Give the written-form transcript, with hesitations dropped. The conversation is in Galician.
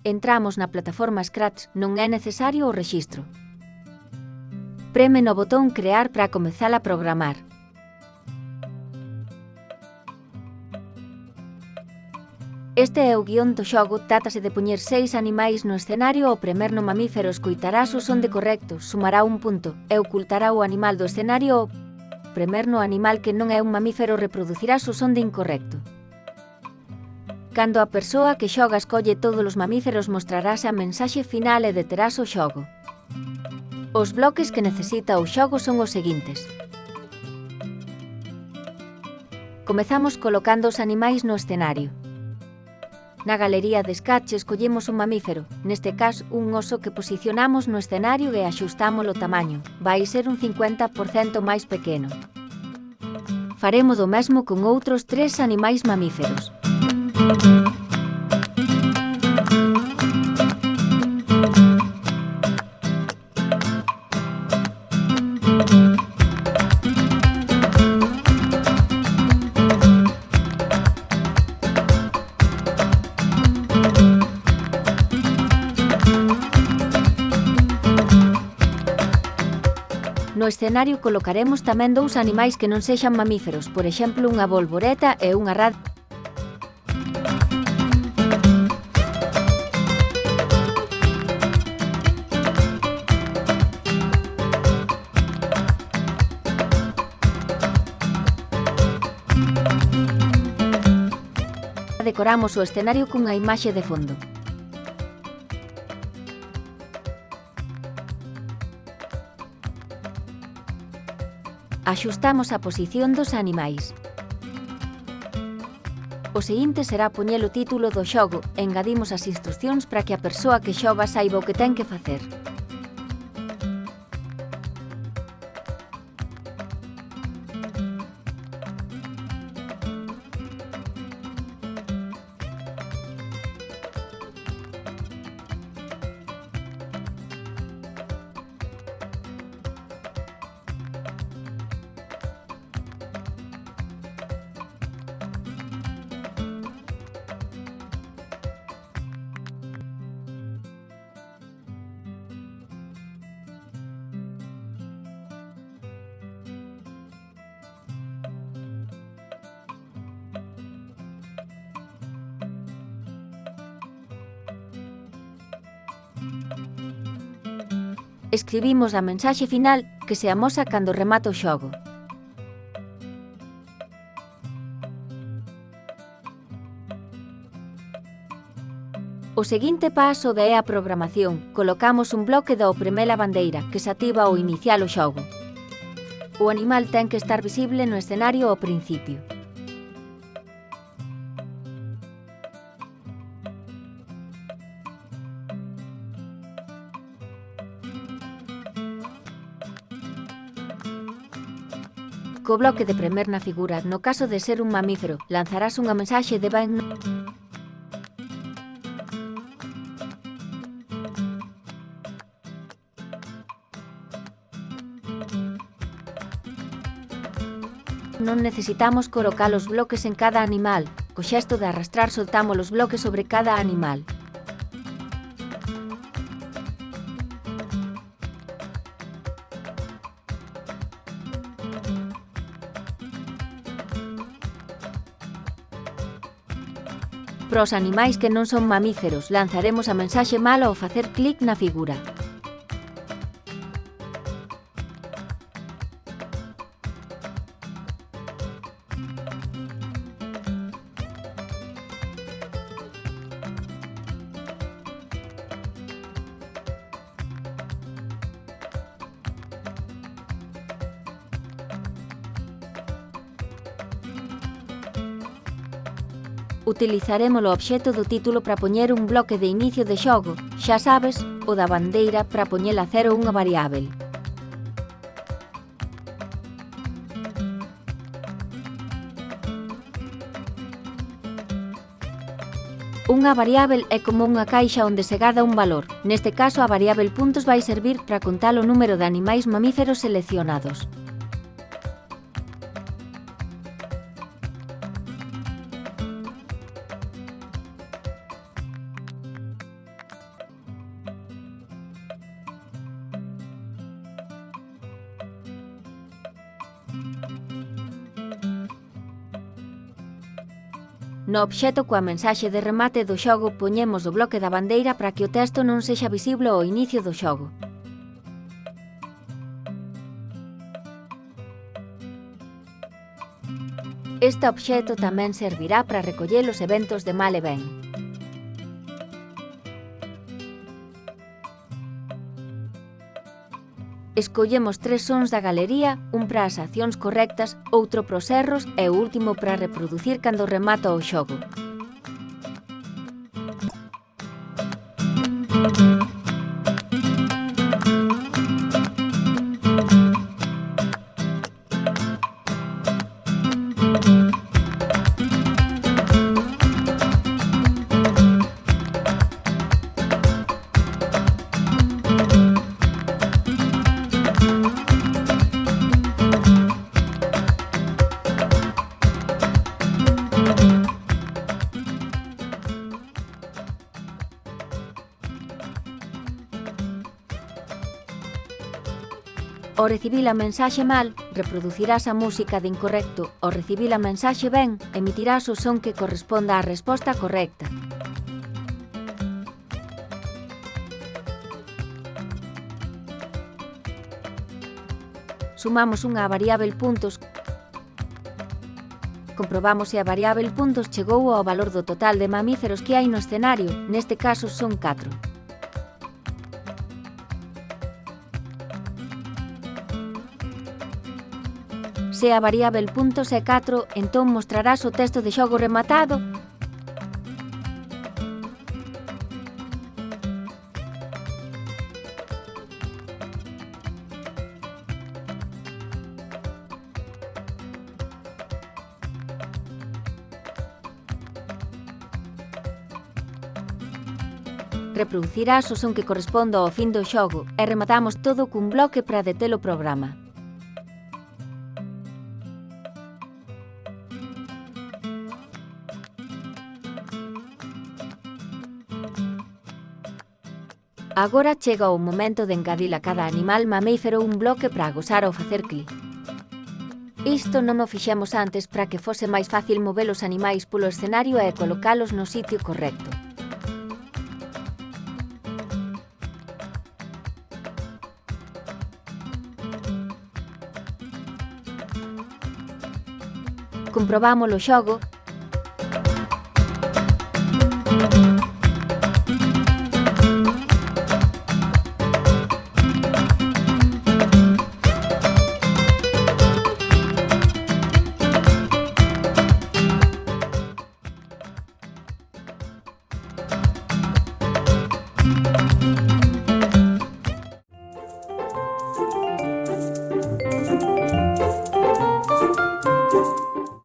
Entramos na plataforma Scratch, non é necesario o rexistro. Preme no botón Crear para comezar a programar. Este é o guión do xogo, trátase de poñer 6 animais no escenario. Ao premer no mamífero escoitarás o son de correcto, sumará un punto, e ocultará o animal do escenario. Ao premer no animal que non é un mamífero reproducirás o son de incorrecto. Cando a persoa que xoga escolle todos os mamíferos mostrarase a mensaxe final e deterás o xogo. Os bloques que necesita o xogo son os seguintes. Comezamos colocando os animais no escenario. Na galería de sketch escollemos un mamífero, neste caso un oso, que posicionamos no escenario e axustamos o tamaño. Vai ser un 50% máis pequeno. Faremos o mesmo con outros 3 animais mamíferos. No escenario colocaremos tamén 2 animais que non sexan mamíferos, por exemplo unha bolboreta e unha rata. Decoramos o escenario cunha imaxe de fondo. Axustamos a posición dos animais. O seguinte será poñer o título do xogo e engadimos as instruccións para que a persoa que xoga saiba o que ten que facer. Escribimos a mensaxe final que se amosa cando remata o xogo. O seguinte paso é a programación. Colocamos un bloque do primeira bandeira que se activa ao iniciar o xogo. O animal ten que estar visible no escenario ao principio. Co bloque de premer na figura, no caso de ser un mamífero, lanzarás unha mensaxe de ben. Non necesitamos colocar os bloques en cada animal. Co xesto de arrastrar soltamos os bloques sobre cada animal. Para os animais que non son mamíferos, lanzaremos a mensaxe mala ao facer clic na figura. Utilizaremos o obxecto do título para poñer un bloque de inicio de xogo, xa sabes, o da bandeira para poñer a cero unha variável. O Unha variábel é como unha caixa onde se garda un valor. Neste caso, a variábel puntos vai servir para contar o número de animais mamíferos seleccionados. No obxecto coa mensaxe de remate do xogo poñemos o bloque da bandeira para que o texto non sexa visible ao inicio do xogo. Este obxecto tamén servirá para recoller os eventos de mal e ben. Escollemos 3 sons da galería, un para as accións correctas, outro pros erros e o último para reproducir cando remata o xogo. Ao recibir a mensaxe mal, reproducirás a música de incorrecto. Ao recibir a mensaxe ben, emitirás o son que corresponda á resposta correcta. Sumamos unha variábel puntos. Comprobamos se a variábel puntos chegou ao valor do total de mamíferos que hai no escenario, neste caso son 4. Se a variábel puntos é 4, entón mostrarás o texto de xogo rematado. Reproducirás o son que corresponda ao fin do xogo e rematamos todo cun bloque para deter o programa. Agora chega o momento de engadir a cada animal mamífero un bloque para gozar ao facer clic. Isto non o fixemos antes para que fose máis fácil mover os animais polo escenario e colocalos no sitio correcto. Comprobamos o xogo.